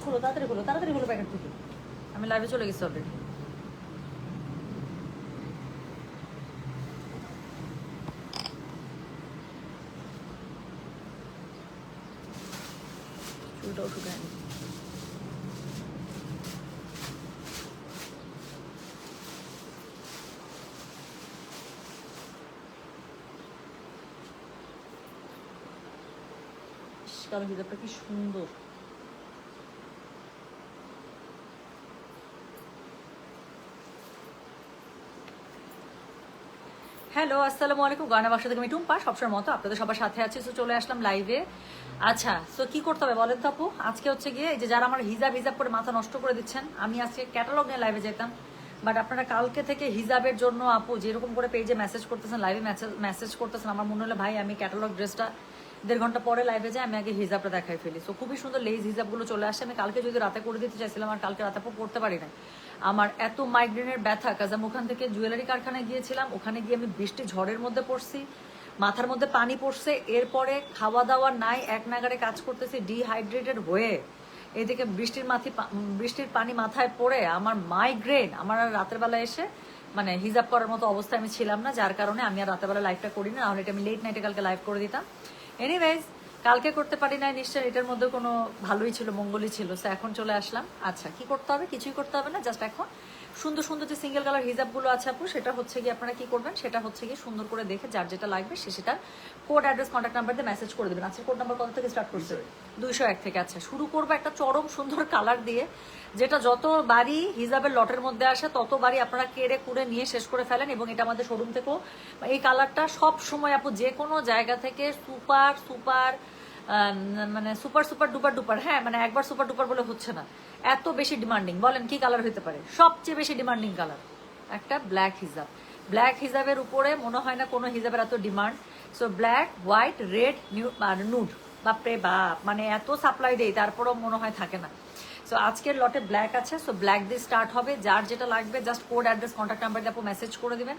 খোলো তাড়াতাড়ি খোলো, তাড়াতাড়ি খোলো প্যাকেট থেকে। আমি লাইভে চলে গেছি অলরেডি। চুলটাও শুকায়নি। কালো হিজাবটা কি সুন্দর। হ্যালো, আসসালামু আলাইকুম। গয়না বাসা থেকে আমি টুম্পা, সবসময় মতো আপনাদের সবার সাথে আছি। তো চলে আসলাম লাইভে। আচ্ছা, তো কি করতে হবে বলেন তো আপু? আজকে হচ্ছে গিয়ে এই যে যারা আমার হিজাব হিজাব করে মাথা নষ্ট করে দিচ্ছেন, আমি আজকে ক্যাটালগ নিয়ে লাইভে যেতাম, বাট আপনারা কালকে থেকে হিজাবের জন্য আপু যেরকম করে পেজে মেসেজ করতেছেন, লাইভে মেসেজ করতেছেন, আমার মনে হলো ভাই আমি ক্যাটালগ ড্রেসটা 1.5 ঘন্টা পরে লাইভে যাই, আমি আগে হিজাবটা দেখাই ফেলি। তো খুবই সুন্দর লেজ হিজাবগুলো চলে আসে। আমি কালকে যদি রাতে করে দিতে চাইছিলাম, আর কালকে রাতে আপু পড়তে পারি না। আমার এত মাইগ্রেনের ব্যথা, কাজ আমি ওখান থেকে জুয়েলারি কারখানায় গিয়েছিলাম, ওখানে গিয়ে আমি বৃষ্টি ঝড়ের মধ্যে পড়ছি, মাথার মধ্যে পানি পড়ছে, এরপরে খাওয়া দাওয়া নাই, এক নাগারে কাজ করতেছি, ডিহাইড্রেটেড হয়ে এদিকে বৃষ্টির পানি মাথায় পড়ে আমার মাইগ্রেন, আমার আর রাতের বেলা এসে মানে হিজাব করার মতো অবস্থায় আমি ছিলাম না, যার কারণে আমি আর রাতের বেলা লাইভটা করি না, নাহলে এটা আমি লেট নাইটে কালকে লাইভ করে দিতাম। এনিওয়েজ, কালকে করতে পারি নাই, নিশ্চয়ই এটার মধ্যে কোনো ভালোই ছিল, মঙ্গলই ছিল। সো এখন চলে আসলাম। আচ্ছা, কি করতে হবে? কিছুই করতে হবে না, জাস্ট এখন সুন্দর সুন্দর যে সিঙ্গেল কালার হিজাবগুলো আছে আপু, সেটা হচ্ছে গিয়ে আপনারা কি করবেন, সেটা হচ্ছে গিয়ে সুন্দর করে দেখে যার যেটা লাগবে সে সেটার কোড, অ্যাড্রেস, কন্ট্যাক্ট নাম্বার দিয়ে মেসেজ করে দেবেন। আচ্ছা, কোড নাম্বার কত থেকে স্টার্ট করছে? 201 থেকে। আচ্ছা, শুরু করবো একটা চরম সুন্দর কালার দিয়ে, যেটা যত বাড়ি হিজাবের লটের মধ্যে আসে তত বাড়ি আপনারা কেড়ে কুড়ে নিয়ে শেষ করে ফেলেন। এবং এটা আমাদের শোরুম থেকেও এই কালারটা সব সময় আপু যে কোনো জায়গা থেকে সুপার সুপার মানে সুপার সুপার ডুপার ডুপার, হ্যাঁ মানে একবার সুপার ডুপার বলে হচ্ছে না, এত বেশি ডিমান্ডিং। বলেন কি কালার হতে পারে সবচেয়ে বেশি ডিমান্ডিং কালার? একটা ব্ল্যাক হিজাব। ব্ল্যাক হিজাবের উপরে মনে হয় না কোনো হিজাবের এত demand. So black, white, red, nude, বাপরে বাপ, মানে এত সাপ্লাই দেয় তারপরেও মনে হয় থাকে না। সো আজকের লটে ব্ল্যাক আছে, সো ব্ল্যাক দিয়ে স্টার্ট হবে। যার যেটা লাগবে just code, address, contact number দিয়ে আপু মেসেজ করে দিবেন।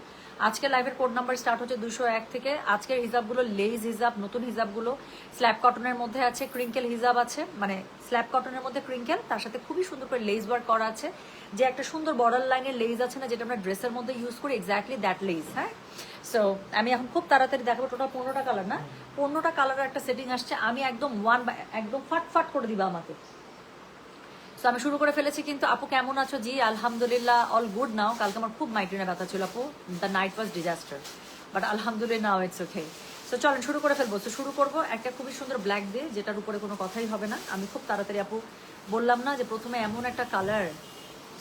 আজকে লাইভের কোড নাম্বার স্টার্ট হচ্ছে 201 থেকে। আজকের হিজাবগুলো লেজ হিজাব, নতুন হিজাবগুলো স্ল্যাব কটনের মধ্যে আছে, ক্রিঙ্কেল হিজাব আছে, মানে স্ল্যাব কটনের মধ্যে ক্রিঙ্কেল, তার সাথে খুবই সুন্দর করে লেজ ওয়ার্ক করা আছে, যে একটা সুন্দর বর্ডার লাইনের লেজ আছে না, যেটা আমরা ড্রেসের মধ্যে ইউজ করি, এক্স্যাক্টলি দ্যাট লেজ। হ্যাঁ, সো আমি এখন খুব তাড়াতাড়ি দেখাবো। টোটাল 15টা কালার, না 15টা কালারের একটা সেটিং আসছে। আমি একদম একদম ফাট করে দিবা আমাকে। সো আমি শুরু করে ফেলেছি। কিন্তু আপু কেমন আছো? জি আলহামদুলিল্লাহ, অল গুড নাও। কালকে আমার খুব মাইগ্রেনের ব্যথা ছিল আপু, the night was disaster, but আলহামদুলিল্লাহ নাও ইটস ওকে। সো চলেন শুরু করে ফেলবো। সো শুরু করবো একটা খুবই সুন্দর ব্ল্যাক দিয়ে, যেটার উপরে কোনো কথাই হবে না। আমি খুব তাড়াতাড়ি আপু বললাম না যে প্রথমে এমন একটা কালার।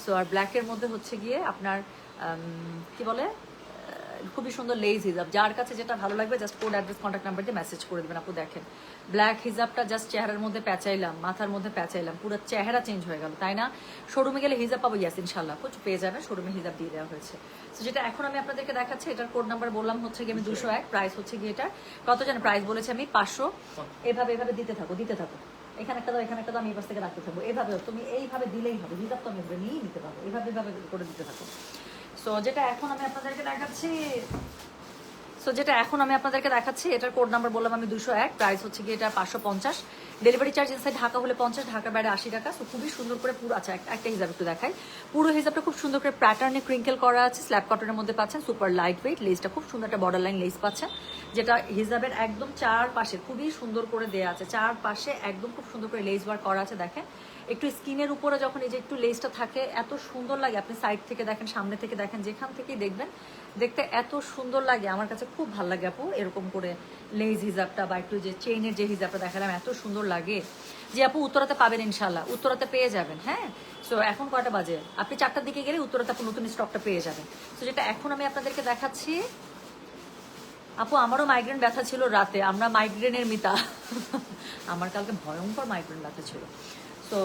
সো আর ব্ল্যাকের মধ্যে হচ্ছে গিয়ে আপনার কি বলে, খুবই সুন্দর লেজ হিজাব। যার কাছে যেটা ভালো লাগবে just code, address, contact number দিয়ে মেসেজ করে দেবেন। আপু দেখেন ব্ল্যাক হিজাবটা জাস্ট চেহারার মধ্যে প্যাঁচাইলাম, মাথার মধ্যে প্যাঁচাইলাম, পুরো চেহারা চেঞ্জ হয়ে গেল, তাই না? শোরুমে গেলে হিজাব পাবো, ইয়াস ইনশাল্লাহ কুছ পেয়ে যাবেন, শোরুমে হিজাব দিয়ে দেওয়া হয়েছে। তো যেটা এখন আমি আপনাদেরকে দেখাচ্ছি, এটার কোড নাম্বার বললাম হচ্ছে গিয়ে আমি 201, প্রাইস হচ্ছে গিয়ে এটা কত জানেন? প্রাইস বলেছি আমি 500। এভাবে এভাবে দিতে থাকো, এখানে একটা দাও, এখানে একটা দাও, আমি এই পাশ থেকে রাখতে থাকবো। এভাবে তুমি এইভাবে দিলেই হবে, হিজাব তো আমি এভাবে নিয়েই নিতে পারবো, এভাবে এভাবে করে দিতে থাকো। সো যেটা এখন আমি আপনাদেরকে দেখাচ্ছি, এটার কোড নাম্বার বললাম আমি 201, প্রাইস হচ্ছে গিয়ে এটা 550, ডেলিভারি চার্জ ইনসাইড ঢাকা হলে 50, ঢাকার বাইরে 80 টাকা। তো খুবই সুন্দর করে পুরো, আচ্ছা একটা হিজাব একটু দেখাই। পুরো হিজাবটা খুব সুন্দর করে প্যাটার্নে ক্রিঙ্কেল করা আছে, স্ল্যাব কটনের মধ্যে পাচ্ছেন, সুপার লাইট ওয়েট, লেসটা খুব সুন্দর একটা বর্ডার লাইন লেস পাচ্ছেন, যেটা হিজাবের একদম চারপাশে খুবই সুন্দর করে দেওয়া আছে, চারপাশে একদম খুব সুন্দর করে লেস ওয়ার্ক করা আছে। দেখেন একটু স্কিনের উপরে যখন এই যে একটু লেসটা থাকে এত সুন্দর লাগে, আপনি সাইড থেকে দেখেন, সামনে থেকে দেখেন, যেখান থেকেই দেখবেন দেখতে এত সুন্দর লাগে। আমার কাছে খুব ভালো লাগে আপু এরকম করে লেজ হিজাবটা, বা একটু যে চেইনের যে হিজাবটা দেখালাম এত সুন্দর লাগে। যে আপু উত্তরাতে পাবেন ইনশাল্লাহ, উত্তরাতে পেয়ে যাবেন। হ্যাঁ, সো এখন কয়টা বাজে? আপনি 4টার দিকে গেলে উত্তরাতে আপু নতুন স্টকটা পেয়ে যাবেন। তো যেটা এখন আমি আপনাদেরকে দেখাচ্ছি, আপু আমারও মাইগ্রেন ব্যথা ছিল রাতে, আমরা মাইগ্রেনের মিতা। আমার কালকে ভয়ঙ্কর মাইগ্রেন ব্যথা ছিল। সো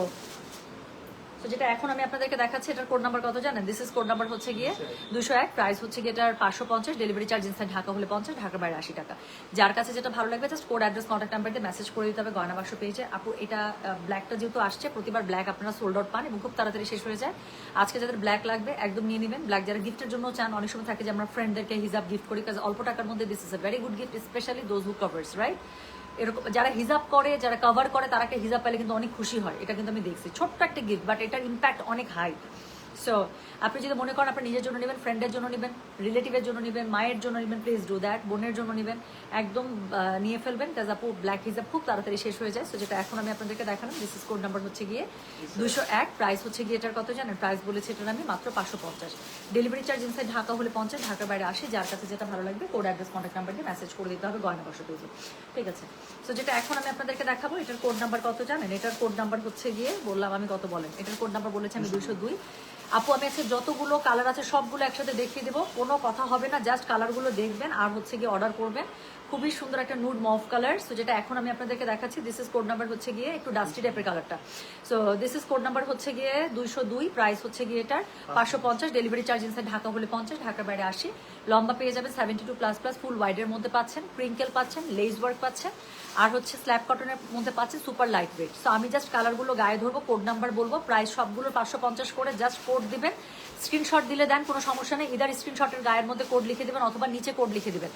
যেটা এখন আমি আপনাদেরকে দেখাচ্ছি, এটার কোড নাম্বার কত জানেন? দিস ইজ কোড নাম্বার হচ্ছে গিয়ে 201, প্রাইস হচ্ছে গিয়ে এটার 550, ডেলিভারি চার্জ ইনসাইড ঢাকা হলে 50, ঢাকার বাইরে 80 টাকা। যার কাছে যেটা ভালো লাগবে just code, address, contact number দিয়ে মেসেজ করে দিতে হবে গয়না বাক্স পেজে। আপু এটা ব্ল্যাকটা যেহেতু আসছে, প্রতিবার ব্ল্যাক আপনারা সোল্ড আউট পান এবং খুব তাড়াতাড়ি শেষ হয়ে যায়। আজকে যাদের ব্ল্যাক লাগবে একদম নিয়ে নেবেন। ব্ল্যাক যারা গিফটের জন্য চান, অনেক সময় থাকে যে আমরা ফ্রেন্ডদেরকে হিজাব গিফট করি, কাজ অল্প টাকার মধ্যে this is a very good gift, specially those who covers, right? এরকম যারা হিজাব করে, যারা কভার করে, তারা একটা হিজাব পেলে কিন্তু অনেক খুশি হয়। এটা কিন্তু আমি দেখছি, ছোট্ট একটা গিফট, বাট এটার ইম্প্যাক্ট অনেক হাই। সো আপনি যদি মনে করেন আপনি নিজের জন্য নেবেন, ফ্রেন্ডের জন্য নেবেন, রিলেটিভের জন্য নেবেন, মায়ের জন্য নেবেন, প্লিজ ডু দ্যাট। বোনের জন্য নেবেন, একদম নিয়ে ফেলবেন, কাজ আপু ব্ল্যাক হিজাব খুব তাড়াতাড়ি শেষ হয়ে যায়। সো যেটা এখন আমি আপনাদেরকে দেখালাম, দিস ইজ কোড নাম্বার হচ্ছে গিয়ে 201, প্রাইস হচ্ছে গিয়ে এটার কত জানেন? প্রাইস বলেছে এটার আমি মাত্র 550। ডেলিভারি চার্জ ইনসাইড ঢাকা হলে 50, ঢাকার বাইরে 80। যার কাছে যেটা ভালো লাগবে কোড অ্যাড্রেস কন্ট্যাক্ট নাম্বার দিয়ে মেসেজ করে দিতে হবে গয়না বসে পেজে, ঠিক আছে? সো যেটা এখন আমি আপনাদেরকে দেখাবো, এটার কোড নাম্বার কত জানেন? এটার কোড নাম্বার হচ্ছে গিয়ে, বললাম আমি কত বলেন, এটার কোড নাম্বার বলেছে আমি 202। আপু আমি আজকে যতগুলো কালার আছে সবগুলো একসাথে দেখিয়ে দেবো, কোনো কথা হবে না, জাস্ট কালারগুলো দেখবেন আর হচ্ছে গিয়ে অর্ডার করবেন। খুবই সুন্দর একটা নুড মভ কালার। সো যেটা এখন আমি আপনাদেরকে দেখাচ্ছি, দিস ইজ কোড নাম্বার হচ্ছে গিয়ে একটু ডাস্টি টাইপের কালারটা। So this is code number হচ্ছে গিয়ে 202, প্রাইস হচ্ছে গিয়ে এটার 550। ডেলিভারি চার্জ ইনসাইড ঢাকা হলে 50, ঢাকার বাইরে 80। লম্বা পেয়ে যাবেন 72++, ফুল ওয়াইডের মধ্যে পাচ্ছেন, ক্রিঙ্কেল পাচ্ছেন, লেস ওয়ার্ক পাচ্ছেন, আর হচ্ছে স্ল্যাব কটনের মধ্যে পাচ্ছেন, সুপার লাইট ওয়েট। সো আমি জাস্ট কালারগুলো গায়ে ধরবো, কোড নাম্বার বলবো, প্রাইস সবগুলোর 550 করে, জাস্ট কোড দিবেন। স্ক্রিনশট দিলে দেন, কোনো সমস্যা নেই, ইদার স্ক্রিনশটের গায়ের মধ্যে কোড লিখে দিবেন অথবা নিচে কোড লিখে দিবেন,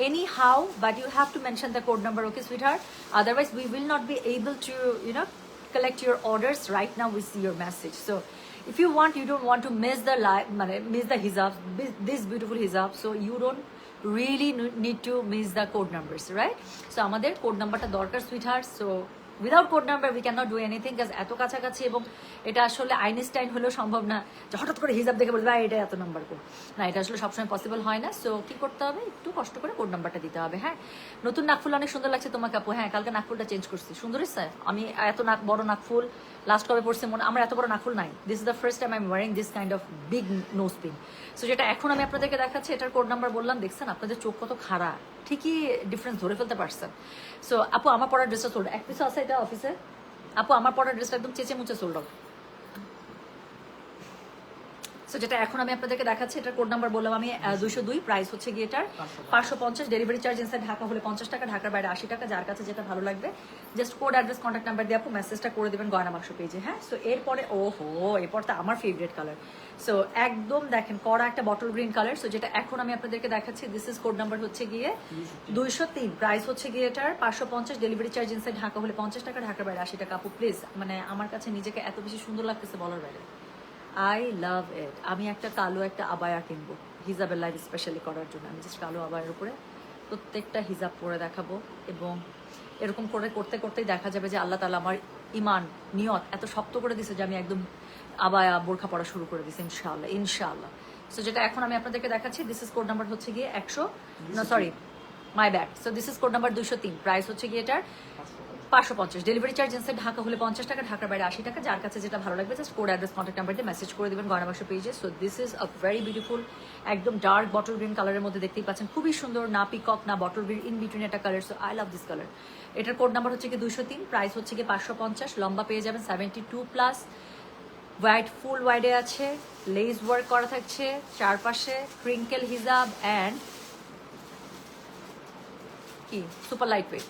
anyhow, but you have to mention the code number, okay sweetheart? Otherwise we will not be able to collect your orders right now. We see your message. So if you want, you don't want to miss the live, miss the hijab, this beautiful hijab, so you don't really need to miss the code numbers, right? So আমাদের code নাম্বারটা দরকার sweetheart. So without code number we can not do anything, কাজ এত কাছাকাছি, এবং এটা আসলে Einstein হলেও সম্ভব না যে হঠাৎ করে হিসাব দেখে বলবে এটা এত নাম্বার কোড, না, এটা আসলে সবসময় পসিবল হয় না। সো কি করতে হবে, একটু কষ্ট করে কোড নাম্বারটা দিতে হবে। হ্যাঁ, নতুন নাকফুল অনেক সুন্দর লাগছে তোমাকে আপু। হ্যাঁ, কালকে নাকফুলটা চেঞ্জ করছি, সুন্দর স্যার। আমি এত বড় নাকফুল লাস্ট কবে পড়ছি মনে, আমার এত বড় নাকফুল নাই। This is the first time I am wearing this kind of big nose pin. So যেটা এখন আমি আপনাদেরকে দেখাচ্ছি, এটার কোড নাম্বার বললাম, দেখছেন আপনাদের চোখ কত খারাপ, ঠিকই ডিফারেন্স ধরে ফেলতে পারছেন। সো আপু আমার পড়ার ড্রেসটা সোল্ড, এক পিছু আছে এটা অফিসে। আপু আমার পড়ার ড্রেসটা একদম চেঁচে মুচে সোল্ড আউট। সো যেটা এখন আমি আপনাদেরকে দেখাচ্ছি, এটার কোড নাম্বার বললাম আমি 202, প্রাইস হচ্ছে গিয়ে এটার 550। ডেলিভারি চার্জ ইনসাইড ঢাকা হলে 50 টাকা, ঢাকার বাইরে 80 টাকা। যার কাছে যেটা ভালো লাগবে just code address contact number দিয়ে আপু মেসেজটা করে দেবেন গয়না বাক্স পেজে। হ্যাঁ, সো এরপরে ওহো, এরপর তো আমার ফেভারিট কালার। সো একদম দেখেন কড়া একটা বটল গ্রিন কালার। সো যেটা এখন আমি আপনাদেরকে দেখাচ্ছি, দিস ইজ কোড নাম্বার হচ্ছে গিয়ে 203, প্রাইস হচ্ছে গিয়ে এটার 550। ডেলিভারি চার্জ ইনসাইড ঢাকা হলে 50 টাকা, ঢাকার বাইরে 80 টাকা। আপু প্লিজ, মানে আমার কাছে নিজেকে এত বেশি সুন্দর লাগতেছে বলার বাইরে। আই লাভ ইট। আমি একটা কালো একটা আবায়া কিনবো হিজাবের লাইভ স্পেশালি করার জন্য। আমি জাস্ট কালো আবায়ের উপরে প্রত্যেকটা হিজাব পরে দেখাবো, এবং এরকম করে করতে করতেই দেখা যাবে যে আল্লাহ তাআলা আমার ইমান নিয়ত এত শক্ত করে দিছে যে আমি একদম আবায়া বোরখা পড়া শুরু করে দিছি ইনশাআল্লাহ, ইনশাআল্লাহ। সো যেটা এখন আমি আপনাদেরকে দেখাচ্ছি, দিস ইজ কোড নাম্বার হচ্ছে গিয়ে 100, না sorry my bad. So this is code number 203, price হচ্ছে গিয়ে এটার 550। ডেলিভারি চার্জ ইনসাইড ঢাকা হলে 50 টাকা, ঢাকার বাইরে 80 টাকা। যার কাছে যেটা ভালো লাগবে just code address contact number দিয়ে মেসেজ করে দেবেন গয়না বাক্স পেজে। So this is a very beautiful, একদম ডার্ক বটল গ্রিন কালারের মধ্যে দেখতেই পাচ্ছেন, খুবই সুন্দর, না পিকক না বটল গ্রিন, ইন বিটুইন একটা colour. So I love this colour. এটার কোড নাম্বার হচ্ছে কি 203, প্রাইস হচ্ছে কি 550। লম্বা পেয়ে যাবেন 72+, হোয়াইট ফুল ওয়াইডে আছে, লেস ওয়ার্ক করা থাকছে চারপাশে, ক্রিঙ্কেল হিজাব অ্যান্ড কি সুপার লাইট ওয়েট।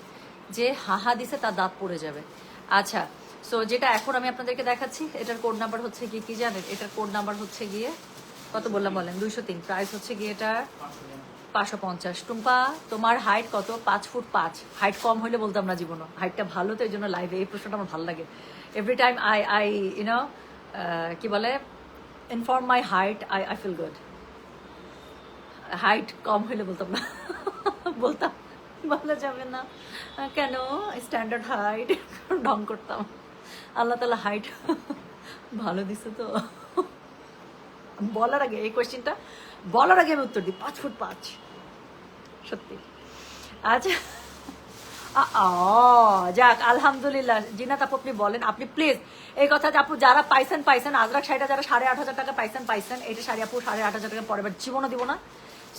যে হাহা দিছে তার দাঁত পড়ে যাবে। আচ্ছা, সো যেটা এখন আমি আপনাদেরকে দেখাচ্ছি, এটার কোড নাম্বার হচ্ছে গিয়ে কি জানেন? এটার কোড নাম্বার হচ্ছে গিয়ে কত বললাম বলেন? 203, প্রাইস হচ্ছে গিয়ে এটা 550। টুম্পা তোমার হাইট কত? 5 ফুট 5। হাইট কম হইলে বলতাম না জীবনও, হাইটটা ভালো তো এই জন্য লাইভে এই প্রশ্নটা আমার ভালো লাগে। এভরি টাইম আই ইউনো কি বলে inform my height, I feel good. Height কম হইলে বলতাম না, বলতাম, বলা যাবে না কেন? স্ট্যান্ডার্ড হাইট ঢং করতাম। আল্লাহ তাআলা হাইট ভালো দিছে তো। বলার আগে এই কোয়েশ্চেনটা বলার আগে আমি উত্তর দিই, 5 ফুট 5 সত্যি। আচ্ছা যাক আলহামদুলিল্লাহ। জিনাত আপু আপনি বলেন, আপনি প্লিজ এই কথা আপু যারা পাইছেন আজরাক শাড়িটা যারা 8,500 টাকা পাইছেন, এটা শাড়ি আপু 8,500 টাকা পরের বার জীবনও দিব না।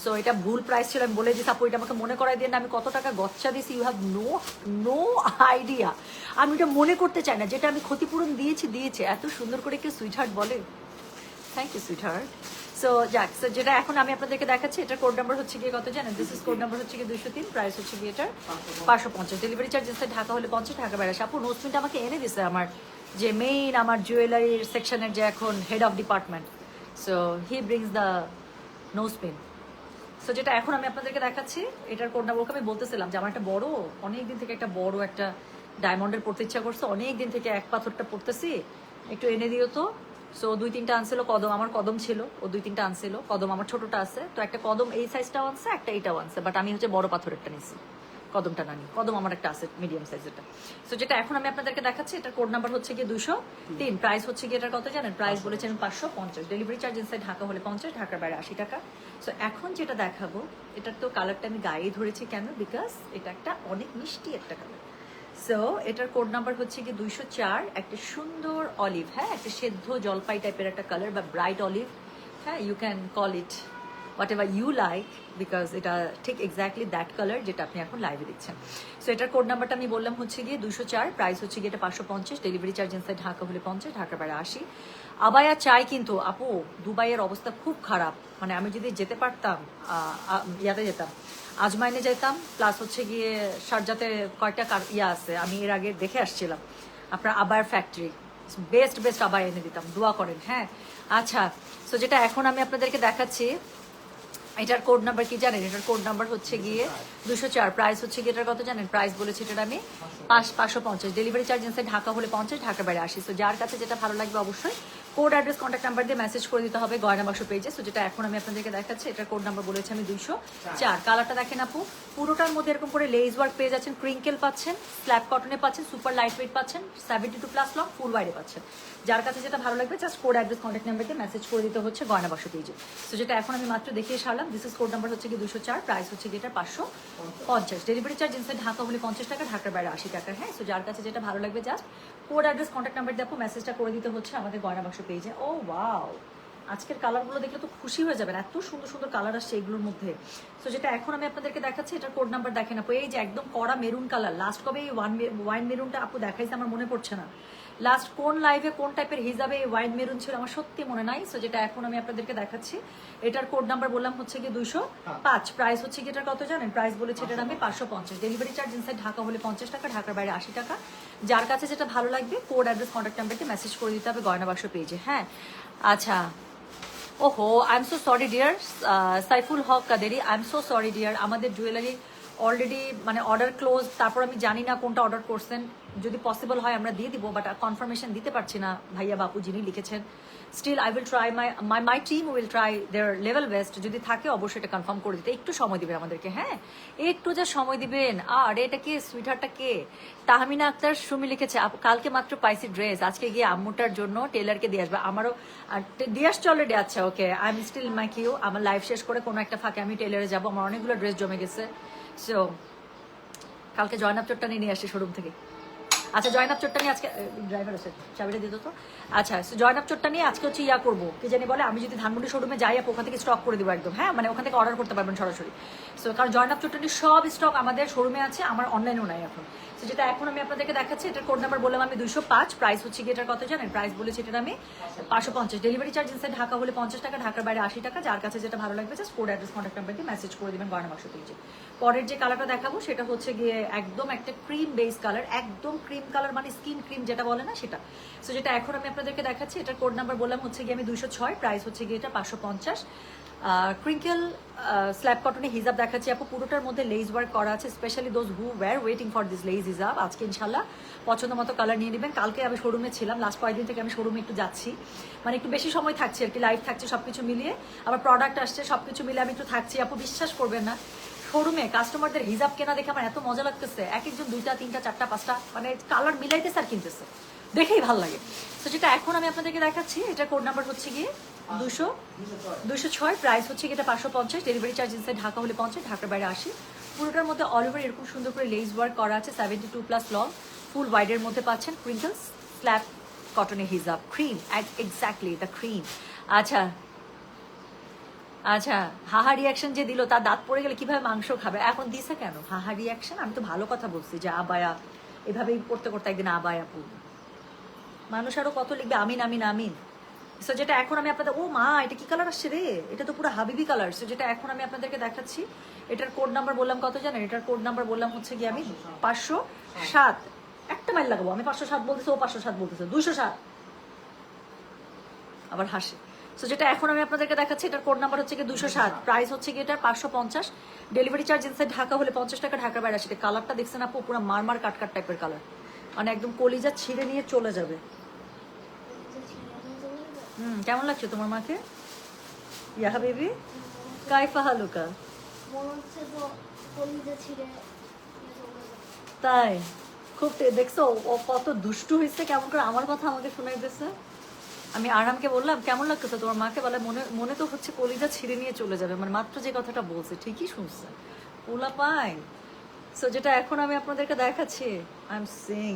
সো এটা ভুল প্রাইস ছিল, আমি বলে দিচ্ছি আপু, এটা আমাকে মনে করাই দিয়ে না আমি কত টাকা গচ্ছা দিছি। You have no idea. আমি এটা মনে করতে চাই না, যেটা আমি ক্ষতিপূরণ দিয়েছি। এত সুন্দর করে কেউ সুইটহার্ট বলে, থ্যাংক ইউ সুইটহার্ট। সো যাক, সো যেটা এখন আমি আপনাদেরকে দেখাচ্ছি, এটার কোড নাম্বার হচ্ছে গিয়ে কত জানেন? দিস ইজ কোড নাম্বার হচ্ছে গিয়ে 203, প্রাইস হচ্ছে গিয়ে এটার 550। ডেলিভারি চার্জ ঢাকা হলে 50, ঢাকা বাইরে। আপু নোজপিনটা আমাকে এনে দিছে আমার যে মেইন আমার জুয়েলারির সেকশনের যে এখন head of department. So he brings the nose pin. So যেটা এখন আমি আপনাদেরকে দেখাচ্ছি, এটার কোড নাম্বার আমি বলতেছিলাম যে আমার একটা বড়, অনেকদিন থেকে একটা বড় একটা ডায়মন্ডের পড়তে ইচ্ছা করছে, অনেকদিন থেকে এক পাথরটা পড়তেছি, একটু এনে দিও তো। সো 2-3টা আনছিল, কদম আমার কদম ছিল, ও 2-3টা আনছিল, কদম আমার ছোটটা আছে, তো একটা কদম এই সাইজটাও আনছে, একটা এইটাও আনছে, বাট আমি হচ্ছে বড় পাথরেরটা নিছি, কদমটা না নি, কদম আমার একটা আছে মিডিয়াম সাইজেরটা। সো যেটা এখন আমি আপনাদেরকে দেখাচ্ছি, এটার কোড নাম্বার হচ্ছে গিয়ে 203, প্রাইস হচ্ছে গিয়ে এটার কত জানেন? প্রাইস বলেছেন 550, ডেলিভারি চার্জ ইনসাইড ঢাকা হলে 50, ঢাকার বাইরে 80 টাকা। সো এখন যেটা দেখাবো, এটার তো কালারটা আমি গায়ে ধরেছি কেন? বিকজ এটা একটা অনেক মিষ্টি একটা কালার। সো এটার কোড নাম্বার হচ্ছে কি 204, একটা সুন্দর অলিভ, হ্যাঁ, একটা সেদ্ধ জলপাই টাইপের একটা কালার বা ব্রাইট অলিভ, হ্যাঁ, you can call it whatever you like, because এটা ঠিক এক্স্যাক্টলি দ্যাট কালার যেটা আপনি এখন লাইভে দেখছেন। সো এটার কোড নাম্বারটা আমি বললাম হচ্ছে গিয়ে 204, প্রাইস হচ্ছে গিয়ে এটা 550, ডেলিভারি চার্জ ইনসাইড ঢাকা হলে 50, ঢাকার বাইরে 80। আবায়া চাই কিন্তু আপু, দুবাইয়ের অবস্থা খুব খারাপ, মানে আমি যদি যেতে পারতাম, ইয়াতে যেতাম, আজমাইনে যেতাম, প্লাস হচ্ছে গিয়ে শারজাতে কয়েকটা ইয়া আছে, আমি এর আগে দেখে আসছিলাম আপনার আবায়ের ফ্যাক্টরি, বেস্ট বেস্ট আবায় এনে দিতাম, দোয়া করেন, হ্যাঁ। আচ্ছা, সো যেটা এখন আমি আপনাদেরকে দেখাচ্ছি, এটার কোড নাম্বার কি জানেন? এটার কোড নাম্বার হচ্ছে গিয়ে 204, প্রাইস হচ্ছে গিয়ে এটার কত জানেন? প্রাইস বলেছি এটার আমি 550, ডেলিভারি চার্জ ইনসাইড ঢাকা হলে 50, ঢাকার বাইরে 80। সো যার কাছে যেটা ভালো লাগবে অবশ্যই কোড অ্যাড্রেস কন্ট্যাক্ট নাম্বার দিয়ে মেসেজ করে দিতে হবে গয়না বাক্স পেজে। সো যেটা এখন আমি আপনাদেরকে দেখাচ্ছি, এটার কোড নাম্বার বলেছি আমি 204। কালারটা দেখেন আপু, পুরোটার মধ্যে এরকম করে লেজ ওয়ার্ক পেয়ে যাচ্ছেন, ক্রিঙ্কেল পাচ্ছেন, স্ল্যাব কটনে পাচ্ছেন, সুপার লাইট ওয়েট পাচ্ছেন, 72+ লং, ফুল ওয়াইডে পাচ্ছেন। যার কাছে যেটা ভালো লাগবে just code address contact number দিয়ে মেসেজ করে দিতে হচ্ছে গয়না বাক্স পেজে। সো যেটা এখন আমি মাত্র দেখিয়ে সারলাম, দিস ইজ কোড নাম্বার হচ্ছে কি 204, প্রাইস হচ্ছে কি এটা 550, ডেলিভারি চার্জ ইনসাইড ঢাকা হলে 50 টাকা, ঢাকার বাইরে 80 টাকা, হ্যাঁ। সো যার কাছে যেটা ভালো লাগবে just code address contact number দিয়ে আপু মেসেজটা করে দিতে হচ্ছে আমাদের গয়না বাক্স পেজে। ও ওয়াও, আজকের কালারগুলো দেখলে তো খুশি হয়ে যাবেন, এত সুন্দর সুন্দর কালার আসছে এগুলোর মধ্যে। সো যেটা এখন আমি আপনাদেরকে দেখাচ্ছি, এটার কোড নাম্বার দেখেন আপু, এই যে একদম কড়া মেরুন কালার, লাস্ট কবে এই ওয়াইন মেরুনটা আপু দেখাইছে আমার মনে পড়ছে না, লাস্ট কোন লাইভে কোন টাইপের হিজাবে এই ওয়াইন মেরুন ছিল আমার সত্যি মনে নাই। সো যেটা এখন আমি আপনাদেরকে দেখাচ্ছি, এটার কোড নাম্বার বললাম হচ্ছে কি 205, প্রাইস হচ্ছে কি এটার কত জানেন? প্রাইস বলেছে এটার আমি 550, ডেলিভারি চার্জ ইনসাইড ঢাকা হলে 50 টাকা, ঢাকার বাইরে 80 টাকা। যার কাছে যেটা ভালো লাগবে কোড অ্যাড্রেস কন্ট্যাক্ট নাম্বারকে মেসেজ করে দিতে হবে গয়না বাক্স পেজে, হ্যাঁ। আচ্ছা, ওহো, I am so sorry dear, Saiful Haque Qaderi, I am so sorry dear, আমাদের জুয়েলারি অলরেডি মানে অর্ডার ক্লোজ, তারপর আমি জানি না কোনটা অর্ডার করছেন, যদি পসিবল হয় আমরা দিয়ে দিব, বাট কনফার্মেশন দিতে পারছি না ভাইয়া বাপু যিনি লিখেছেন। Still I will try, my team will try their level best, যদি থাকে অবশ্যই এটা কনফার্ম করে দিতে, একটু সময় দিবেন আমাদেরকে, হ্যাঁ, একটু যা সময় দিবেন। আর এটা কে সুইটহার্টটা কে? তাহমিনা আক্তার সুমি লিখেছে, কালকে মাত্র পাইছি ড্রেস, আজকে গিয়ে আম্মুটার জন্য টেলারকে দিয়ে আসবে, আমারও দিয়ে আসছে অলরেডি। আচ্ছা okay, I am still my queue, আমার লাইফ শেষ করে কোনো একটা ফাঁকে আমি টেলারে যাবো, আমার অনেকগুলো ড্রেস জমে গেছে। সো কালকে জয়নাব চোটটা নিয়ে আসি শোরুম থেকে। আচ্ছা, জয়নাব চোটটা নিয়ে আজকে ড্রাইভার আছে, চাবিটা দিত তো। আচ্ছা, জয়নাব চোটটা নিয়ে আজকে হচ্ছে ইয়া করবো, কি জানি বলে, আমি যদি ধানমন্ডি শোরুমে যাই আপু ওখান থেকে স্টক করে দিব একদম, হ্যাঁ, মানে ওখান থেকে অর্ডার করতে পারবেন সরাসরি। সো কারণ জয়নাব চোটটা নিয়ে সব স্টক আমাদের শোরুমে আছে, আমার অনলাইনেও নাই এখন। তো যেটা এখন আমি আপনাদেরকে দেখাচ্ছি, এটার কোড নাম্বার বললাম আমি 205, প্রাইস হচ্ছে কি এটার কত জানেন? প্রাইস বলেছি এটার আমি 550, ডেলিভারি চার্জ ইনসাইড ঢাকা হলে 50 টাকা, ঢাকার বাইরে 80 টাকা। যার কাছে যেটা ভালো লাগবে just code address contact number দিয়ে মেসেজ করে দিবেন গয়না বাক্স পেজে। পরের যে কালারটা দেখাবো সেটা হচ্ছে গিয়ে একদম একটা ক্রিম বেস কালার, একদম ক্রিম কালার মানে স্কিন ক্রিম যেটা বলে না সেটা। সো যেটা এখন আমি আপনাদেরকে দেখাচ্ছি, এটার কোড নাম্বার বললাম হচ্ছে গিয়ে আমি 206, প্রাইস হচ্ছে গিয়ে এটা 550। ক্রিঙ্কেল স্ল্যাব কটনে হিজাব দেখাচ্ছি আপু, পুরোটার মধ্যে লেজ ওয়ার্ক করা আছে, specially those who were waiting for this lace hijab. আজকে ইনশাল্লাহ পছন্দ মতো কালার নিয়ে নেবেন। কালকে আমি শোরুমে ছিলাম, লাস্ট কয়েকদিন থেকে আমি শোরুমে একটু যাচ্ছি, মানে একটু বেশি সময় থাকছি আর কি, লাইভ থাকছে সবকিছু মিলিয়ে, আবার প্রোডাক্ট আসছে, সবকিছু মিলিয়ে আমি একটু থাকছি আপু, বিশ্বাস করবেন না শোরুমে কাস্টমারদের হিজাব কেনা দেখে আমার এত মজা লাগতেছে, এক একজন 2টা 3টা 4টা 5টা মানে কালার মিলাইতেছে আর কিনতেছে, দেখেই ভালো লাগে। তো যেটা এখন আমি আপনাদেরকে দেখাচ্ছি, এটা কোড নাম্বার হচ্ছে গিয়ে 206, প্রাইস হচ্ছে গিয়ে এটা 550, ডেলিভারি চার্জ ইনসাইড ঢাকা হলে 50, ঢাকার বাইরে 80। পুরোটার মধ্যে অল ওভার এরকম সুন্দর করে লেস ওয়ার্ক করা আছে, 72+ লং, ফুল ওয়াইডের মধ্যে পাচ্ছেন, ক্রিঙ্কলস স্ল্যাব কটনে হিজাব, ক্রিম এক্স্যাক্টলি দ্য ক্রিম। আচ্ছা আচ্ছা, হাহা রিয়াকশন যে দিল তার দাঁত পড়ে গেলে কিভাবে মাংস খাবে, এখন দিছে কেন হাহা রিয়াকশন? আমি তো ভালো কথা বলছি যে আবায়া, এভাবেই করতে করতে একদিন আবায়া পড়ব, মানুষ আরো কত লিখবে আমিন আমিন আমিন। সো যেটা এখন আমি আপনাদের, ও মা এটা কি কালার আসছে রে, এটা তো পুরো হাবিবি কালার। সো যেটা এখন আমি আপনাদেরকে দেখাচ্ছি, এটার কোড নাম্বার বললাম কত জানেন? এটার কোড নাম্বার বললাম হচ্ছে গিয়ে আমি 507, একটা মাইল লাগাবো, আমি 507 বলতেছি, ও 507 বলতেছে, 207 আবার হাসে। সো যেটা এখন আমি আপনাদেরকে দেখাচ্ছি, এটার কোড নাম্বার হচ্ছে কি 207, প্রাইস হচ্ছে কি এটার 550, ডেলিভারি চার্জ ইনসাইড ঢাকা হলে 50 টাকা, ঢাকার বাইরে 80 টাকা। কালারটা দেখছেন আপু, পুরো মারমার কাটকাট টাইপের কালার, মানে একদম কলিজা ছিঁড়ে নিয়ে চলে যাবে। কেমন লাগছে তোমার মাকে? ইয়া বেবি কাইফা হালুকা, তাই খুব দেখছো ও কত দুষ্টু হয়েছে, কেমন করে আমার কথা আমাকে শোনাই দিয়েছে। আমি আরামকে বললাম কেমন লাগতেছে তোমার মাকে, বলে মনে মনে তো হচ্ছে কলিজা ছিঁড়ে নিয়ে চলে যাবে, মানে মাত্র যে কথাটা বলছে ঠিকই শুনছে পোলা পাই। সো যেটা এখন আমি আপনাদেরকে দেখাচ্ছি, আই এম সিইং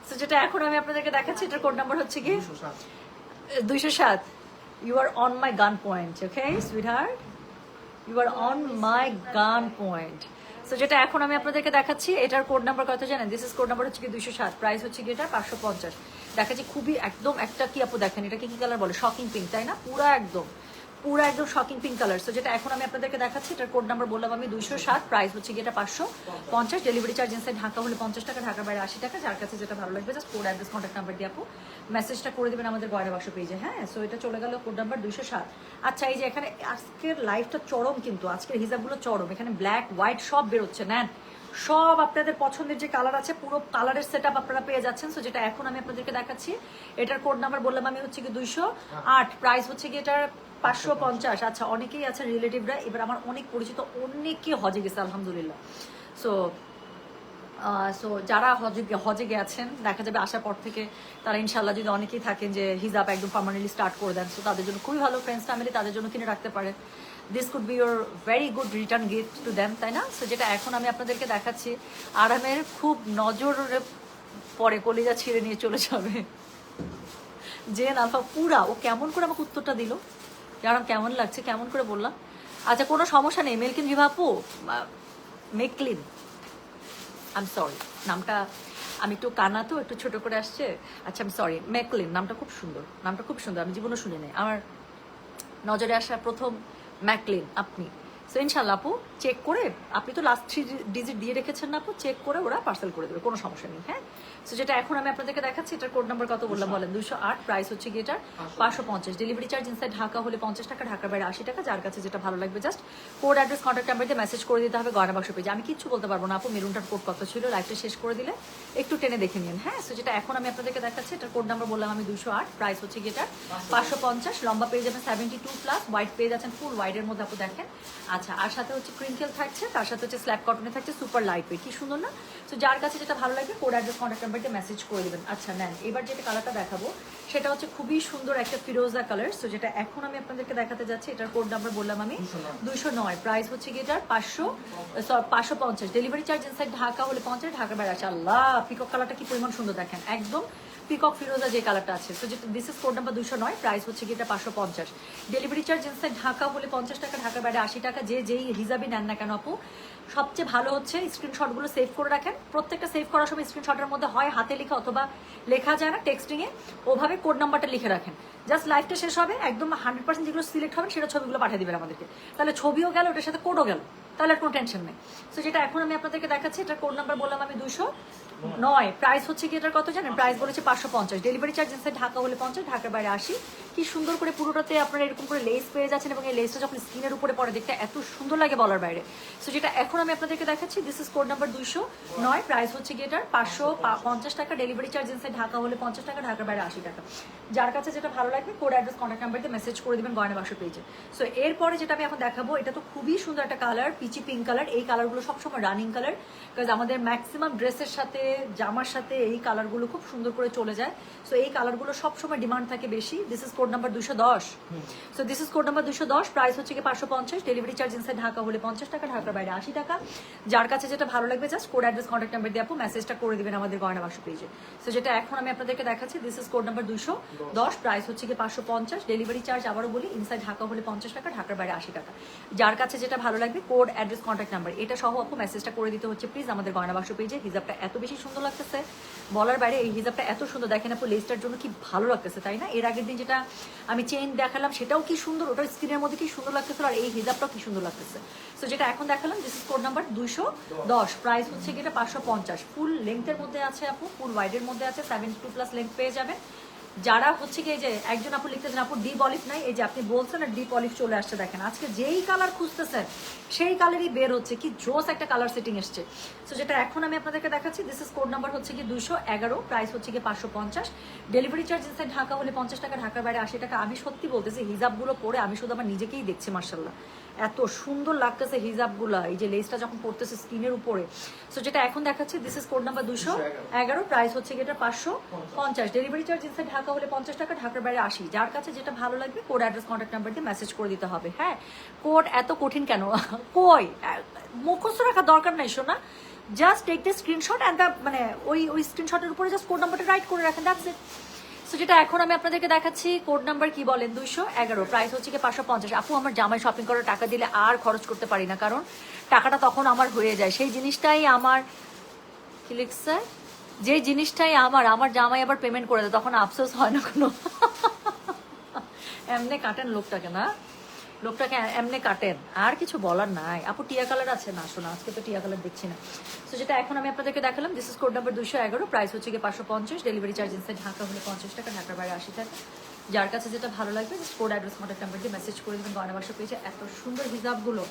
সো যেটা এখন আমি আপনাদেরকে দেখাচ্ছি, এটার কোড নাম্বার হচ্ছে কি 207। You are on my gunpoint, okay sweetheart, you are on my gunpoint. So যেটা এখন আমি আপনাদেরকে দেখাচ্ছি, এটার কোড নাম্বার কত জানেন? দিস ইজ কোড নাম্বার হচ্ছে কি 207, প্রাইস হচ্ছে কি এটা 550। দেখাচ্ছি খুবই একদম একটা কি আপু দেখেন, এটাকে কি কালার বলে? শকিং পিঙ্ক, তাই না? পুরা একদম শকিং পিঙ্ক কালার। সো যেটা এখন আমি আপনাদেরকে দেখাচ্ছি, এটার কোড নাম্বার বললাম আমি 207, প্রাইস হচ্ছে কি এটা 550, ডেলিভারি চার্জ ইনসাইড ঢাকা হলে 50 টাকা, ঢাকার বাইরে 80 টাকা। যার কাছে যেটা ভালো লাগবে just code address contact number দিয়ে আপু মেসেজটা করে দেবেন আমাদের গয়না বাক্স পেজে। হ্যাঁ, সো এটা চলে গেল কোড নাম্বার 207। আচ্ছা, এই যে এখানে আজকের লাইফটা চরম, কিন্তু আজকের হিসাবগুলো চরম, এখানে ব্ল্যাক হোয়াইট সব বেরোচ্ছে, নেন সব আপনাদের পছন্দের যে কালার আছে পুরো কালারের সেট আপ আপনারা পেয়ে যাচ্ছেন। সো যেটা এখন আমি আপনাদেরকে দেখাচ্ছি, এটার কোড নাম্বার বললাম আমি হচ্ছে কি 208, প্রাইস হচ্ছে কি এটার 550। আচ্ছা, অনেকেই আছে রিলেটিভরা, এবার আমার অনেক পরিচিত অনেকে হজে গেছে আলহামদুলিল্লাহ। সো যারা হজে গেছেন, দেখা যাবে আসার পর থেকে তারা ইনশাল্লাহ যদি অনেকেই থাকেন যে হিজাব একদম পার্মানেন্টলি স্টার্ট করে দেন, সো তাদের জন্য খুবই ভালো, ফ্রেন্ডস ফ্যামিলি তাদের জন্য কিনে রাখতে পারে। This could be your very good return gift to them, তাই না? সো যেটা এখন আমি আপনাদেরকে দেখাচ্ছি, আরামের খুব নজর পরে কলিজা ছিঁড়ে নিয়ে চলে যাবে যে আলফা পুরা, ও কেমন করে আমাকে উত্তরটা দিল, আরাম কেমন লাগছে, কেমন করে বললাম। আচ্ছা, কোনো সমস্যা নেই, মেলকিন ভিভাপু মেকলিন, আই এম সরি, নামটা আমি একটু কানা তো একটু ছোট করে আসছে। আচ্ছা, আমি সরি, ম্যাকলিন নামটা খুব সুন্দর, নামটা খুব সুন্দর, আমি জীবনও শুনি নাই, আমার নজরে আসা প্রথম ম্যাকলিন আপনি। সো ইনশাল্লাহ আপু চেক করে, আপনি তো লাস্ট 3 ডিজিট দিয়ে রেখেছেন না আপু, চেক করে ওরা পার্সেল করে দেবে, কোনো সমস্যা নেই। হ্যাঁ, সো যেটা এখন আমি আপনাদেরকে দেখাচ্ছি, এটার কোড নাম্বার কত বললাম বলেন? 208, প্রাইস হচ্ছে কি এটার 550, ডেলিভারি চার্জ ইনসাইড ঢাকা হলে 50 টাকা, ঢাকার বাইরে 80 টাকা। যার কাছে যেটা ভালো লাগবে just code address contact number দিয়ে মেসেজ করে দিতে হবে গয়না বাক্স পেজে। আমি কিচ্ছু বলতে পারবো না আপু, মেরুনটার কোড কত ছিল, লাইভটা শেষ করে দিলে একটু টেনে দেখে নিন। হ্যাঁ, সো যেটা এখন আমি আপনাদেরকে দেখাচ্ছি, এটার কোড নাম্বার বললাম আমি 208, প্রাইস হচ্ছে কি এটা 550, লম্বা পেয়ে যাবেন 72+, হোয়াইট পেয়ে যাচ্ছেন ফুল হোয়াইটের মধ্যে আপু দেখেন। আচ্ছা, আর সাথে হচ্ছে ক্রিঙ্কেল থাকছে, তার সাথে হচ্ছে স্ল্যাব কটনে থাকছে, সুপার লাইট ওয়েট, কি সুন্দর না? সো যার কাছে যেটা ভালো লাগবে কোড অ্যাড্রেস কন্ট্যাক্ট নাম্বার দিয়ে মেসেজ করে দেবেন। আচ্ছা নেন, এবার যেটা কালারটা দেখাবো সেটা হচ্ছে খুবই সুন্দর একটা ফিরোজা কালার। সো যেটা এখন আমি আপনাদেরকে দেখাতে যাচ্ছি, এটার কোড নাম্বার বললাম আমি 209, প্রাইস হচ্ছে কি এটার 550, ডেলিভারি চার্জ ইনসাইড ঢাকা হলে 50, ঢাকা বাইরে আসে। আল্লাহ, পিকক কালারটা কি পরিমাণ সুন্দর দেখেন, একদম পিকক ফিরোজা যে কালারটা আছে। সো যেটা this is code number 209, price হচ্ছে কি এটা 550, ডেলিভারি চার্জ ইনসাইড ঢাকা হলে 50 টাকা, ঢাকার বাইরে 80 টাকা। যেই হিজাবি নেন না কেন আপু, সবচেয়ে ভালো হচ্ছে স্ক্রিনশটগুলো সেভ করে রাখেন। প্রত্যেকটা সেভ করার সময় স্ক্রিনশটের মধ্যে হয় হাতে লেখা অথবা লেখা যায় না টেক্সটিংয়ে, ওভাবে কোড নাম্বারটা লিখে রাখেন। জাস্ট লাইভটা শেষ হবে, একদম 100% যেগুলো সিলেক্ট হবে সেটা ছবিগুলো পাঠিয়ে দেবেন আমাদেরকে, তাহলে ছবিও গেল, ওটার সাথে কোডও গেল, তাহলে আর কোনো টেনশন নেই। সো যেটা এখন আমি আপনাদেরকে দেখাচ্ছি, এটার কোড নাম্বার বললাম আমি 209, প্রাইস হচ্ছে কি এটার কত জানেন? প্রাইস বলেছে 550, ডেলিভারি চার্জ ইনসাইড ঢাকা হলে 50, ঢাকার বাইরে 80। কি সুন্দর করে পুরোটাতে আপনারা এরকম করে লেস পেয়ে যাচ্ছেন, এবং এই লেসটা যখন স্কিনের উপরে পড়ে দেখতে এত সুন্দর লাগে বলার বাইরে। সো যেটা এখন আমি আপনাদেরকে দেখাচ্ছি, this is code number 209, price হচ্ছে কি এটার 550 টাকা, ডেলিভারি চার্জ ইনসাইড ঢাকা হলে 50 টাকা, ঢাকার বাইরে 80 টাকা। যার কাছে যেটা ভালো লাগবে কোড অ্যাড্রেস কন্ট্যাক্ট নাম্বার দিয়ে মেসেজ করে দেবেন গয়না বাক্স পেজে। সো এরপরে যেটা আমি এখন দেখাবো, এটা তো খুবই সুন্দর একটা কালার, পিচি পিঙ্ক কালার। এই কালারগুলো সবসময় রানিং কালার, বিকজ আমাদের ম্যাক্সিমাম ড্রেসের সাথে জামার সাথে এই কালারগুলো খুব সুন্দর করে চলে যায়। সো এই কালারগুলো সবসময় ডিমান্ড থাকে বেশি। This is code number 210, so this is code number 210, price হচ্ছে কি 550, ডেলিভারি চার্জ ইনসাইড ঢাকা হলে 50 টাকা, ঢাকার বাইরে 80 টাকা। যার কাছে যেটা ভালো লাগবে just code address contact number দিয়ে আপু মেসেজটা করে দিবেন আমাদের গয়না বাক্স পেজে। সো যেটা এখন আমি আপনাদেরকে দেখাচ্ছি, this is code number 210, price হচ্ছে কি 550, ডেলিভারি চার্জ আবারও বলি ইনসাইড ঢাকা হলে 50 টাকা, ঢাকার বাইরে 80 টাকা। যার কাছে যেটা ভালো লাগবে কোড অ্যাড্রেস কন্ট্যাক্ট নাম্বার এটা সহ আপু মেসেজটা করে দিতে হচ্ছে প্লিজ আমাদের গয়না বাক্স পেজে। হিজাবটা এত বেশি সুন্দর লাগতেছে বলার বাইরে, এই হিজাবটা এত সুন্দর দেখেন আপু, লেসটার জন্য কি ভালো লাগতেছে তাই না? এর আগের দিন যেটা আমি চেইন দেখালাম, সেটাও কি সুন্দর, ওটার স্ক্রিনের মধ্যে কি সুন্দর লাগতেছিল, আর এই হিজাবটাও কি সুন্দর লাগতেছে। সো যেটা এখন দেখালাম, this is code number 210, price হচ্ছে কি এটা 550। ফুল লেন্থের মধ্যে আছে আপু, ফুল ওয়াইডের মধ্যে আছে, 72+ লেন্থ পেয়ে যাবেন। যারা হচ্ছে কি, এই যে একজন আপু লিখতেছেন আপু ডিপ অলিভ নাই, এই যে আপনি বলছেন না ডিপ অলিভ চলে আসছে, দেখেন আজকে যেই কালার খুঁজতেছেন সেই কালারই বের হচ্ছে, কি জোস একটা কালার সেটিং এসছে। সো যেটা এখন আমি আপনাদেরকে দেখাচ্ছি, দিস ইজ কোড নাম্বার হচ্ছে কি 211, প্রাইস হচ্ছে কি 550। ডেলিভারি চার্জ ইনসাইড ঢাকা হলে 50 টাকা, ঢাকার বাইরে 80 টাকা। আমি সত্যি বলতেছি হিজাবগুলো পরে আমি শুধু আমার নিজেকেই দেখছি, মার্শাল্লাহ এত সুন্দর লাগতেছে হিজাবগুলা, এই যে লেসটা যখন পড়তেছে স্কিনের উপরে। সো যেটা এখন দেখাচ্ছি, this is code number 211, price হচ্ছে কি এটা 550। ডেলিভারি চার্জ ইনসাইড ঢাকা হলে 50 টাকা, ঢাকার বাইরে 80। যার কাছে যেটা ভালো লাগবে কোড, অ্যাড্রেস, কন্ট্যাক্ট নাম্বার দিয়ে মেসেজ করে দিতে হবে। হ্যাঁ, কোড এত কঠিন কেন? কই মুখস্থ রাখার দরকার নাই শোনা, just take the screenshot and the, মানে ওই স্ক্রিনশটের উপরে জাস্ট কোড নাম্বারটা রাইট করে রাখেন, দ্যাটস ইট। সো যেটা এখন আমি আপনাদেরকে দেখাচ্ছি, কোড নাম্বার কি বলেন 211, প্রাইস হচ্ছে কি 550। আপু আমার জামাই শপিং করার টাকা দিলে আর খরচ করতে পারি না, কারণ টাকাটা তখন আমার হয়ে যায়, সেই জিনিসটাই আমার কি লিখছে, যে জিনিসটাই আমার জামাই আবার পেমেন্ট করে দেয়, তখন আফসোস হয় না কোনো। এমনি কাটেন লোকটাকে না, লোকটাকে এমনি কাটেন, আর কিছু বলার নাই। আপু টিয়া কালার আছে না? শোনা আজকে তো টিয়া কালার দেখছি না। সো যেটা এখন আমি আপনাদেরকে দেখালাম, this is code number 211, price হচ্ছে কি 550। ডেলিভারি চার্জ ইনসাইড ঢাকা হলে 50 টাকা, ঢাকার বাইরে 80 টাকা। যার কাছে যেটা ভালো লাগবে just code, address, contact number দিয়ে মেসেজ করে দেবেন। গয়না বাক্স পেয়েছে এত সুন্দর হিজাবগুলো।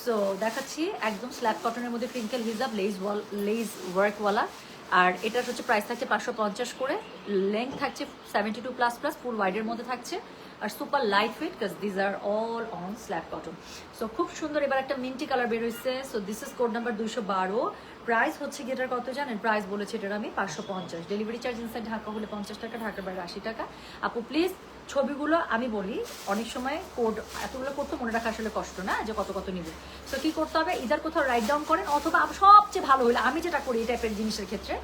সো দেখাচ্ছি একদম স্ল্যাব কটনের মধ্যে ক্রিঙ্কেল হিজাব, লেজ ওয়ার্কওয়ালা। আর এটার হচ্ছে প্রাইস থাকছে 550 করে, লেন্থ থাকছে 72++, ফুল ওয়াইডের মধ্যে থাকছে, আর super light weight, because these are all on slab cotton. So খুব সুন্দর। এবার একটা মিন্টি কালার বের হয়েছে। So this is code number 212, price হচ্ছে কি এটার কত জানেন? প্রাইস বলেছে এটার আমি 550। ডেলিভারি চার্জ ইনসাইড ঢাকা হলে 50 টাকা, ঢাকার বাইরে 80 টাকা। আপু প্লিজ ছবিগুলো, আমি বলি অনেক সময় কোড এতগুলো করতে মনে রাখা আসলে কষ্ট না, যে কত কত নিবে। সো কি করতে হবে, ইদার কোথাও রাইট ডাউন করেন, অথবা সবচেয়ে ভালো হলে আমি যেটা করি এই টাইপের জিনিসের ক্ষেত্রে,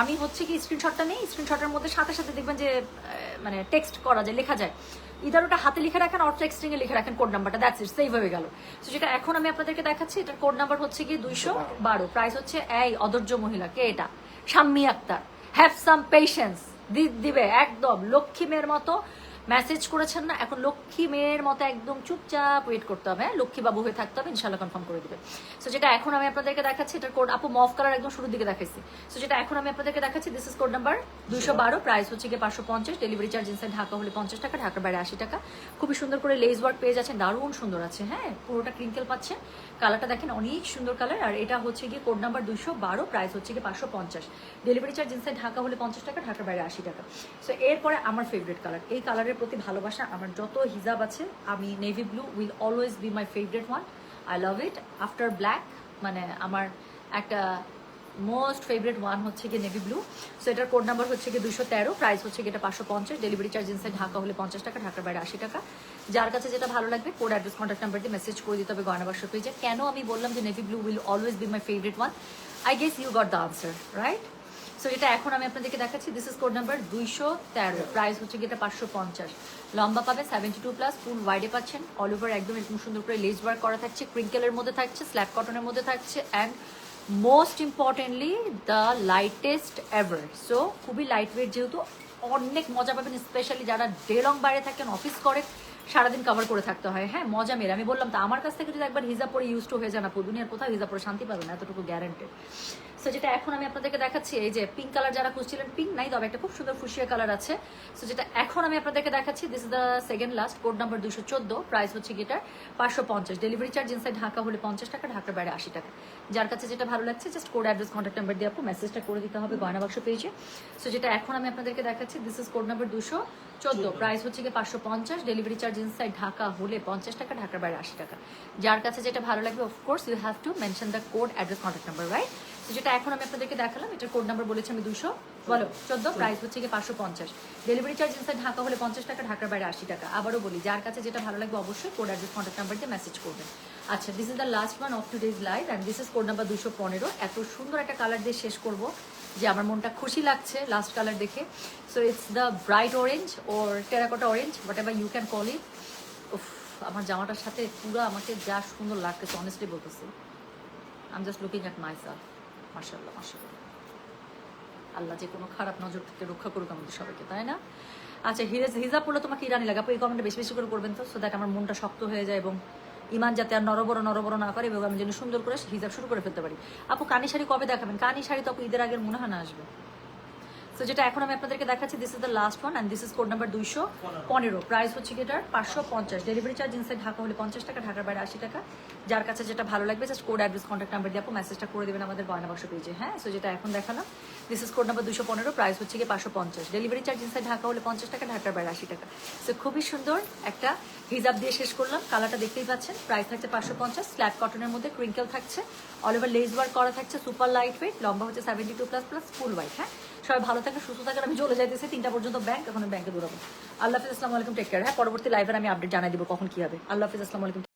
আমি হচ্ছে কি স্ক্রিনশটটা নেই, স্ক্রিনশটের মধ্যে সাথে সাথে দেখবেন যে মানে টেক্সট করা যায়, লেখা যায়, ইদার ওটা হাতে লিখে রাখেন, অর টেক্সটিং এ লিখে রাখেন কোড নাম্বারটা, দ্যাটস ইট, সেভ হয়ে গেল। তো যেটা এখন আমি আপনাদেরকে দেখাচ্ছি, এটার কোড নাম্বার হচ্ছে কি 212, প্রাইস হচ্ছে, এই অধৈর্য মহিলা কে এটা? Shammi Akter. Have some patience, দিবে একদম লক্ষ্মী মেয়ের মতো মেসেজ করেছেন না, এখন লক্ষ্মী মেয়ের মতো একদম চুপচাপ ওয়েট করতে হবে, হ্যাঁ লক্ষ্মী বাবু হয়ে থাকতে হবে, ইনশাল্লাহ কনফার্ম করে দিবে। সো যেটা এখন আমি আপনাদেরকে দেখাচ্ছি, এটার কোড, আপু মফ কালার একদম শুরুর দিকে দেখাচ্ছি। সো যেটা এখন আমি আপনাদেরকে দেখাচ্ছি, this is code number 212, price হচ্ছে গিয়ে 550। ডেলিভারি চার্জ ইনসাইড ঢাকা হলে 50 টাকা, ঢাকার বাইরে 80 টাকা। খুবই সুন্দর করে লেস ওয়ার্ক পেয়ে যাচ্ছেন, দারুণ সুন্দর আছে, হ্যাঁ পুরোটা ক্রিঙ্কেল পাচ্ছেন, কালারটা দেখেন অনেক সুন্দর কালার। আর এটা হচ্ছে গিয়ে কোড নাম্বার 212, প্রাইস হচ্ছে গিয়ে 550। ডেলিভারি চার্জ ইনসাইড ঢাকা হলে 50 টাকা, ঢাকার বাইরে 80 টাকা। সো এরপরে আমার ফেভারিট কালার, এই কালারের প্রতি ভালোবাসা, আমার যত হিজাব আছে, আমি navy blue will always be my favourite one, I love it after black, মানে আমার একটা মোস্ট ফেভারিট ওয়ান হচ্ছে গিয়ে নেভি ব্লু। সো এটার কোড নাম্বার হচ্ছে গিয়ে 213, প্রাইস হচ্ছে গিয়ে এটা 550। ডেলিভারি চার্জ ইনসাইড ঢাকা হলে 50 টাকা, ঢাকার বাইরে 80 টাকা। যার কাছে যেটা ভালো লাগবে কোড, অ্যাড্রেস, কন্ট্যাক্ট নাম্বার দিয়ে মেসেজ করে দিতে হবে গয়না বাক্স পেজে। কেন আমি বললাম যে navy blue will always be my favourite one, I guess you got the answer, right? So এটা এখন আমি আপনাদেরকে দেখাচ্ছি, this is code number 213, price হচ্ছে গিয়ে এটা 550। লম্বা পাবে 72+, ফুল ওয়াইডে পাচ্ছেন, অল ওভার একদম এরকম সুন্দর করে লেস ওয়ার্ক করা থাকছে, ক্রিঙ্কেলের মধ্যে থাকছে, স্ল্যাব কটনের মধ্যে থাকছে, and most importantly the lightest ever. So খুবই লাইট ওয়েট, যেহেতু অনেক মজা পাবেন, স্পেশালি যারা ডে লং বাইরে থাকেন, অফিস করে, সারাদিন কভার করে থাকতে হয়, হ্যাঁ মজা মেরে। আমি বললাম তো, আমার কাছ থেকে যদি একবার হিজাব পরে ইউজ টু হয়ে যান আপু, দুনিয়ার কোথাও হিজাব পরে শান্তি পাবেন না, এতটুকু গ্যারান্টেড। সো যেটা এখন আমি আপনাদেরকে দেখাচ্ছি, এই যে পিঙ্ক কালার যারা খুঁজছিলেন, পিঙ্ক নাই তবে একটা খুব সুন্দর ফুসিয়া কালার আছে। সো যেটা এখন আমি আপনাদেরকে দেখাচ্ছি, this is the second last, code number 214, price হচ্ছে গিটার 550। ডেলিভারি চার্জ ইনসাইড ঢাকা হলে 50 টাকা, ঢাকার বাইরে 80 টাকা। যার কাছে যেটা ভালো লাগছে just code, address, contact number দিয়ে আপু মেসেজটা করে দিতে হবে গয়না বাক্স পেজে। সো যেটা এখন আমি আপনাদেরকে দেখাচ্ছি, this is code number 214, price হচ্ছে গিয়ে 550। ডেলিভারি চার্জ ইনসাইড ঢাকা হলে 50 টাকা, ঢাকার বাইরে 80 টাকা। যার কাছে যেটা ভালো লাগবে, of course you have to mention the code, address, contact number, right? যেটা এখন আমি আপনাদেরকে দেখালাম, এটার কোড নাম্বার বলেছি আমি 214, প্রাইস হচ্ছে গিয়ে 550। ডেলিভারি চার্জ ইনসাইড ঢাকা হলে 50 টাকা, ঢাকার বাইরে 80 টাকা। আবারও বলি, যার কাছে যেটা ভালো লাগবে অবশ্যই কোড, অ্যাড্রেস, কন্ট্যাক্ট নাম্বার দিয়ে মেসেজ করবেন। আচ্ছা, this is the last one of today's live, and this is code number 215। এত সুন্দর একটা কালার দিয়ে শেষ করবো যে আমার মনটা খুশি লাগছে লাস্ট কালার দেখে। So it's the bright orange or terracotta orange, whatever you can call it. উফ, আমার জামাটার সাথে পুরো আমাকে যা সুন্দর লাগতেছে, অনেস্টলি বলতেছি, I am just looking at my self. মাশাআল্লাহ, মাশাআল্লাহ, আল্লাহ যে কোনো খারাপ নজর থেকে রক্ষা করুক আমাদের সবাইকে, তাই না? আচ্ছা হিজাব পড়লে তোমাকে ইরানি লাগে, আপু এই কমেন্টটা বেশি বেশি করে করবেন তো, সো দ্যাট আমার মনটা শক্ত হয়ে যায় এবং ইমান যাতে আর নরবড় না করে এবং আমি যেন সুন্দর করে হিজাব শুরু করে ফেলতে পারি। আপু কানি শাড়ি কবে দেখাবেন? কানি শাড়ি তো আপু ঈদের আগের মনে হয় না আসবে। সো যেটা এখন আমি আপনাদেরকে দেখাচ্ছি, this is the last one and this is code number 215। Price হচ্ছে কি এটার 550। ডেলিভারি চার্জ ইনসাইড ঢাকা হলে 50 টাকা, ঢাকার বাইরে 80 টাকা। যার কাছে যেটা ভালো লাগবে just code address contact number দিয়ে আপু মেসেজটা করে দেবেন আমাদের গয়না বাক্স পেজে। হ্যাঁ, সো যেটা এখন দেখালাম this is code number 215, price হচ্ছে কি 550। ডেলিভারি চার্জ ইনসাইড ঢাকা হলে 50 টাকা, ঢাকার বাইরে 80 টাকা। সো খুবই সুন্দর একটা হিজাব দিয়ে শেষ করলাম। কালারটা দেখতেই পাচ্ছেন, প্রাইস থাকছে 550। স্ল্যাব কটনের মধ্যে ক্রিঙ্কেল থাকছে, অল ওভার লেস ওয়ার্ক করা থাকছে, সুপার লাইট ওয়েট, লম্বা হচ্ছে 72++ ফুল হোয়াইট। হ্যাঁ, সবাই ভালো থাকেন, সুস্থ থাকেন। আমি চলে যাইতেছি 3টা পর্যন্ত ব্যাংক, এখন ব্যাংকে দৌড়াবো। আল্লাহ হাফিজ, আসসালামু আলাইকুম, টেক কেয়ার। হ্যাঁ, পরবর্তী লাইভে আমি আপডেট জানাই দিব কখন কি হবে। আল্লাহ হাফিজ, আসসালামু আলাইকুম।